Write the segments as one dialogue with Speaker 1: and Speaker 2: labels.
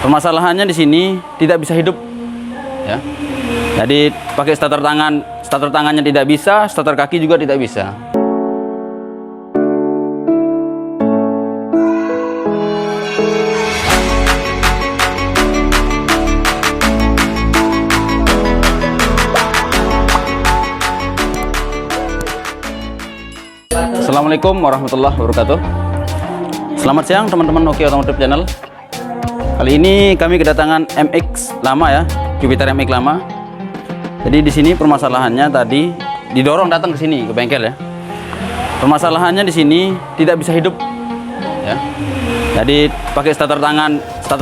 Speaker 1: Permasalahannya di sini tidak bisa hidup, ya. Jadi pakai starter tangannya tidak bisa, starter kaki juga tidak bisa. Assalamualaikum warahmatullahi wabarakatuh. Selamat siang teman-teman Oke Otomotif Channel. Kali ini kami kedatangan MX lama ya, Jupiter MX lama. Jadi di sini permasalahannya tadi didorong datang ke sini ke bengkel ya. Permasalahannya di sini tidak bisa hidup, ya. Jadi pakai starter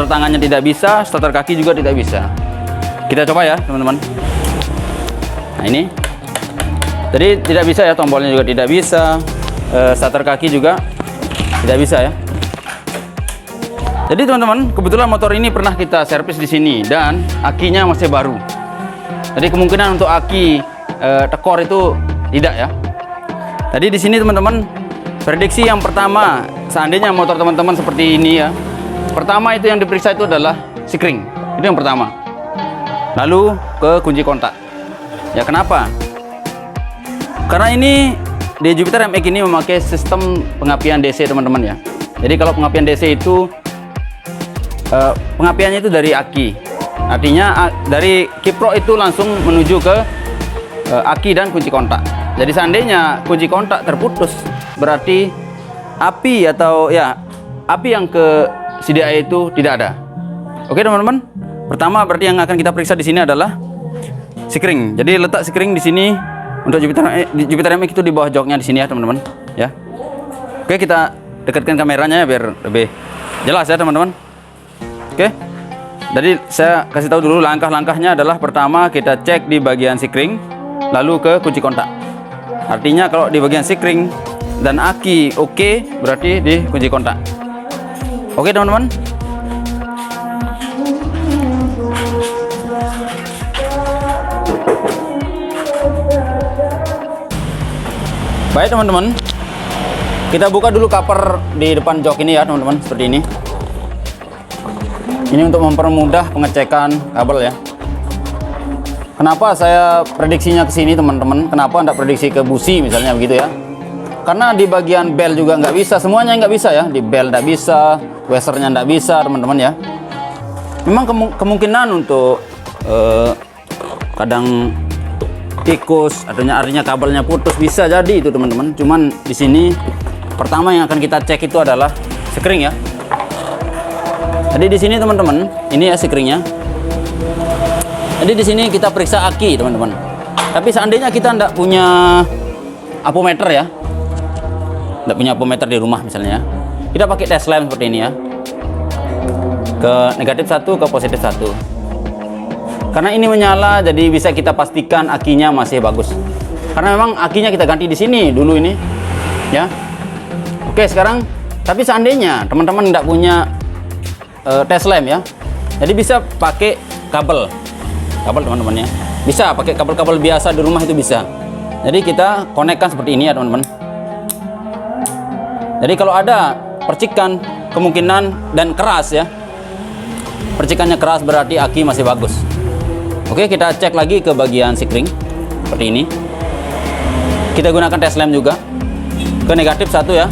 Speaker 1: tangannya tidak bisa, starter kaki juga tidak bisa. Kita coba ya teman-teman. Nah ini, jadi tidak bisa ya, tombolnya juga tidak bisa. Starter kaki juga tidak bisa ya. Jadi teman-teman, kebetulan motor ini pernah kita servis di sini dan akinya masih baru. Jadi kemungkinan untuk aki tekor itu tidak ya. Tadi di sini teman-teman, prediksi yang pertama, seandainya motor teman-teman seperti ini ya. Pertama itu yang diperiksa itu adalah sikring. Itu yang pertama. Lalu ke kunci kontak. Ya kenapa? Karena ini di Jupiter MX ini memakai sistem pengapian DC teman-teman ya. Jadi kalau pengapian DC itu pengapiannya itu dari aki. Artinya dari kiprok itu langsung menuju ke aki dan kunci kontak. Jadi seandainya kunci kontak terputus, berarti api atau ya api yang ke CDI itu tidak ada. Oke teman-teman. Pertama berarti yang akan kita periksa di sini adalah sikring. Jadi letak sikring di sini. Untuk Jupiter MX itu di bawah joknya di sini ya teman-teman ya. Oke, kita dekatkan kameranya ya biar lebih jelas ya teman-teman. Oke, jadi saya kasih tahu dulu langkah-langkahnya adalah pertama kita cek di bagian sikring, lalu ke kunci kontak. Artinya kalau di bagian sikring dan aki oke, berarti di kunci kontak. Oke teman-teman. Baik teman-teman, kita buka dulu cover di depan jok ini ya teman-teman, seperti ini. Ini untuk mempermudah pengecekan kabel ya. Kenapa saya prediksinya ke sini teman-teman? Kenapa anda prediksi ke busi misalnya begitu ya? Karena di bagian bel juga nggak bisa, semuanya nggak bisa ya. Di bel nggak bisa, washernya nggak bisa teman-teman ya. Memang kemungkinan untuk kadang tikus, artinya kabelnya putus bisa jadi itu teman-teman. Cuman di sini pertama yang akan kita cek itu adalah sikring ya. Jadi di sini teman-teman, ini ya sikringnya. Jadi di sini kita periksa aki teman-teman. Tapi seandainya kita tidak punya apometer ya, tidak punya apometer di rumah misalnya, kita pakai test lamp seperti ini ya. Ke negatif 1 ke positif 1. Karena ini menyala, jadi bisa kita pastikan akinya masih bagus. Karena memang akinya kita ganti di sini dulu ini, ya. Oke, sekarang, tapi seandainya teman-teman tidak punya test lamp ya, jadi bisa pakai kabel teman-teman ya. Bisa pakai kabel-kabel biasa di rumah itu bisa. Jadi kita konekkan seperti ini ya teman-teman. Jadi kalau ada percikan kemungkinan dan keras ya, percikannya keras berarti aki masih bagus. Oke, kita cek lagi ke bagian sikring seperti ini. Kita gunakan test lamp juga ke negatif 1 ya,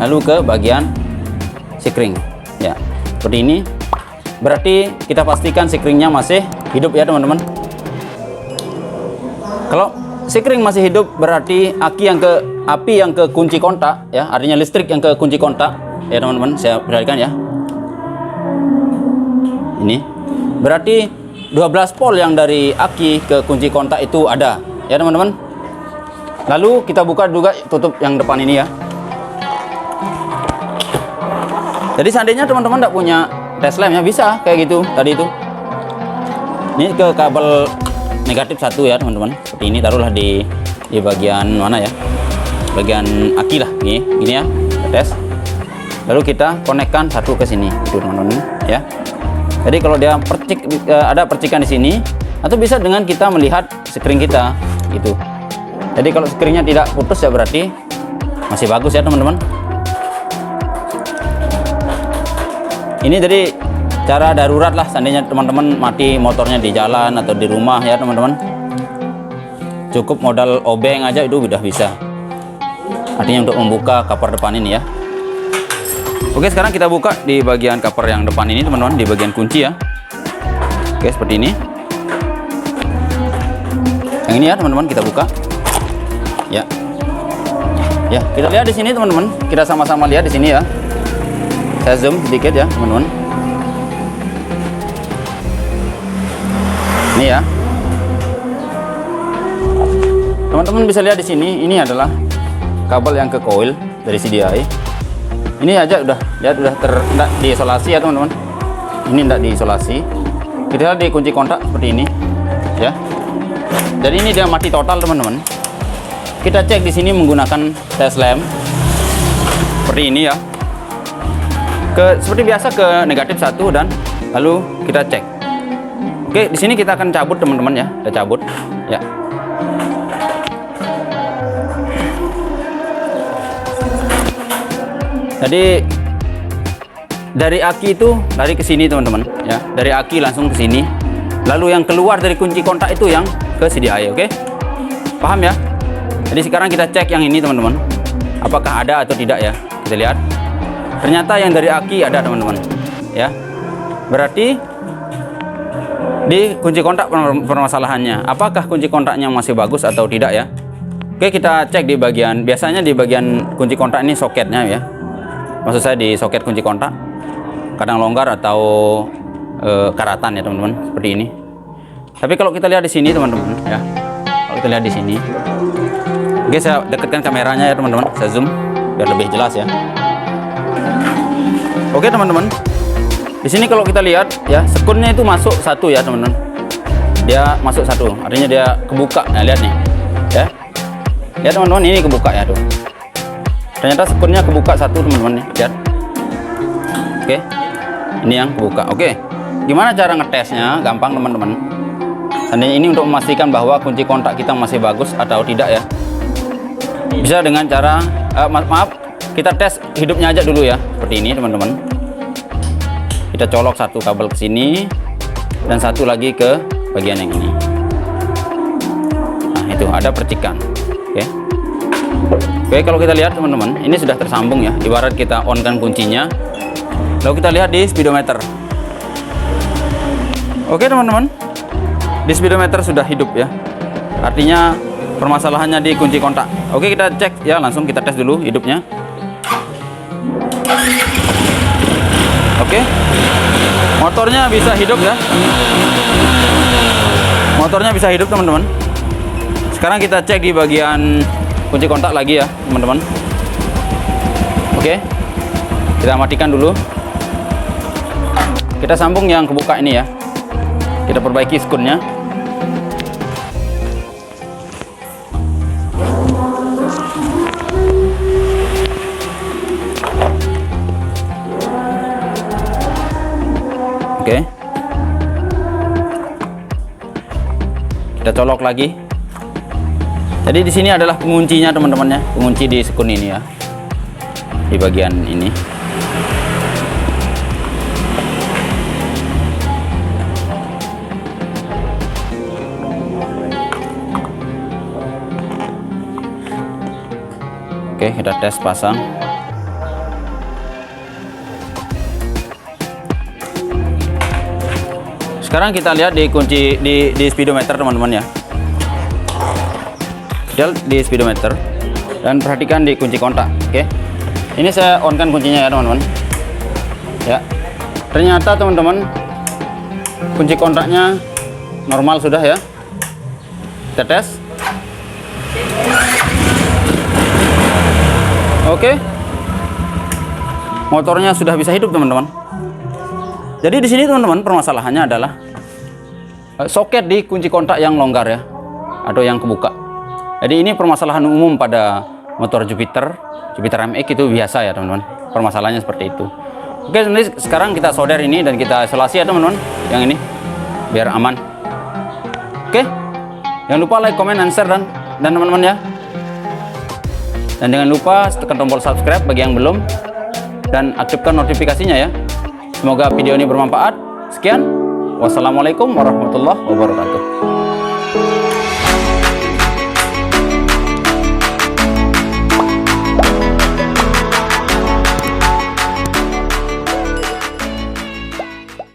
Speaker 1: lalu ke bagian sikring ya, seperti ini. Berarti kita pastikan sikringnya masih hidup ya teman-teman. Kalau sikring masih hidup berarti api yang ke kunci kontak ya, artinya listrik yang ke kunci kontak ya teman-teman. Saya perhatikan ya, ini berarti 12 volt yang dari aki ke kunci kontak itu ada ya teman-teman. Lalu kita buka juga tutup yang depan ini ya. Jadi seandainya teman-teman tidak punya test lamp ya, bisa kayak gitu tadi itu. Ini ke kabel negatif 1 ya teman-teman, seperti ini. Taruhlah di bagian mana ya, bagian aki lah, gini ya, tes. Lalu kita konekkan satu ke sini itu teman-teman ya. Jadi kalau dia ada percikan di sini, atau bisa dengan kita melihat sikring kita gitu. Jadi kalau sikringnya tidak putus ya berarti masih bagus ya teman-teman. Ini jadi cara darurat lah, seandainya teman-teman mati motornya di jalan atau di rumah ya teman-teman, cukup modal obeng aja itu udah bisa, artinya untuk membuka cover depan ini ya. Oke, sekarang kita buka di bagian cover yang depan ini teman-teman, di bagian kunci ya. Oke, seperti ini. Yang ini ya teman-teman, kita buka ya. Ya, kita lihat di sini teman-teman, kita sama-sama lihat di sini ya. Saya zoom sedikit ya teman-teman. Ini ya, teman-teman bisa lihat di sini, ini adalah kabel yang ke coil dari CDI. Ini aja udah lihat, udah tidak diisolasi ya teman-teman. Ini tidak diisolasi. Kita lihat di kunci kontak seperti ini ya. Jadi ini dia mati total teman-teman. Kita cek di sini menggunakan test lamp seperti ini ya. Seperti biasa ke negatif 1 dan lalu kita cek. Oke, di sini kita akan cabut teman-teman ya. Kita cabut ya. Jadi dari aki itu lari ke sini teman-teman ya. Dari aki langsung ke sini. Lalu yang keluar dari kunci kontak itu yang ke CDI, oke? Paham ya? Jadi sekarang kita cek yang ini teman-teman. Apakah ada atau tidak ya? Kita lihat. Ternyata yang dari aki ada teman-teman ya. Berarti di kunci kontak permasalahannya, apakah kunci kontaknya masih bagus atau tidak ya? Oke, kita cek di bagian, biasanya di bagian kunci kontak ini soketnya ya. Maksud saya di soket kunci kontak kadang longgar atau karatan ya teman-teman, seperti ini. Tapi kalau kita lihat di sini teman-teman ya, kalau kita lihat di sini, oke, saya dekatkan kameranya ya teman-teman, saya zoom biar lebih jelas ya. Oke teman-teman, di sini kalau kita lihat ya, sekunnya itu masuk 1 ya teman-teman. Dia masuk 1, artinya dia kebuka. Nah, lihat nih ya. Lihat teman-teman, ini kebuka ya tuh. Ternyata sekunnya kebuka 1 teman-teman nih, lihat. Oke. Ini yang kebuka. Oke. Gimana cara ngetesnya? Gampang teman-teman. Seandainya ini untuk memastikan bahwa kunci kontak kita masih bagus atau tidak ya. Bisa dengan cara maaf, kita tes hidupnya aja dulu ya. Seperti ini teman-teman. Kita colok 1 kabel ke sini dan 1 lagi ke bagian yang ini. Nah, itu ada percikan. Oke. Oke, kalau kita lihat teman-teman, ini sudah tersambung ya. Ibarat kita on kan kuncinya. Lalu kita lihat di speedometer. Oke teman-teman, di speedometer sudah hidup ya. Artinya permasalahannya di kunci kontak. Oke, kita cek ya, langsung kita tes dulu hidupnya. Oke, motornya bisa hidup ya. Motornya bisa hidup teman-teman. Sekarang kita cek di bagian kunci kontak lagi ya teman-teman. Oke, kita matikan dulu. Kita sambung yang kebuka ini ya. Kita perbaiki skunnya. Oke. Kita colok lagi. Jadi di sini adalah penguncinya teman-teman ya, pengunci di sekun ini ya. Di bagian ini. Oke, kita tes pasang. Sekarang kita lihat di kunci di speedometer teman-teman ya. Di speedometer dan perhatikan di kunci kontak. Oke, ini saya on kan kuncinya ya teman-teman ya. Ternyata teman-teman kunci kontaknya normal sudah ya. Kita tes. Oke, motornya sudah bisa hidup teman-teman. Jadi di sini teman-teman permasalahannya adalah soket di kunci kontak yang longgar ya, atau yang kebuka. Jadi ini permasalahan umum pada motor Jupiter MX itu biasa ya teman-teman. Permasalahannya seperti itu. Oke, sekarang kita solder ini dan kita isolasi ya teman-teman. Yang ini biar aman. Oke, jangan lupa like, comment, and share dan teman-teman ya. Dan jangan lupa tekan tombol subscribe bagi yang belum dan aktifkan notifikasinya ya. Semoga video ini bermanfaat. Sekian, wassalamualaikum warahmatullahi wabarakatuh.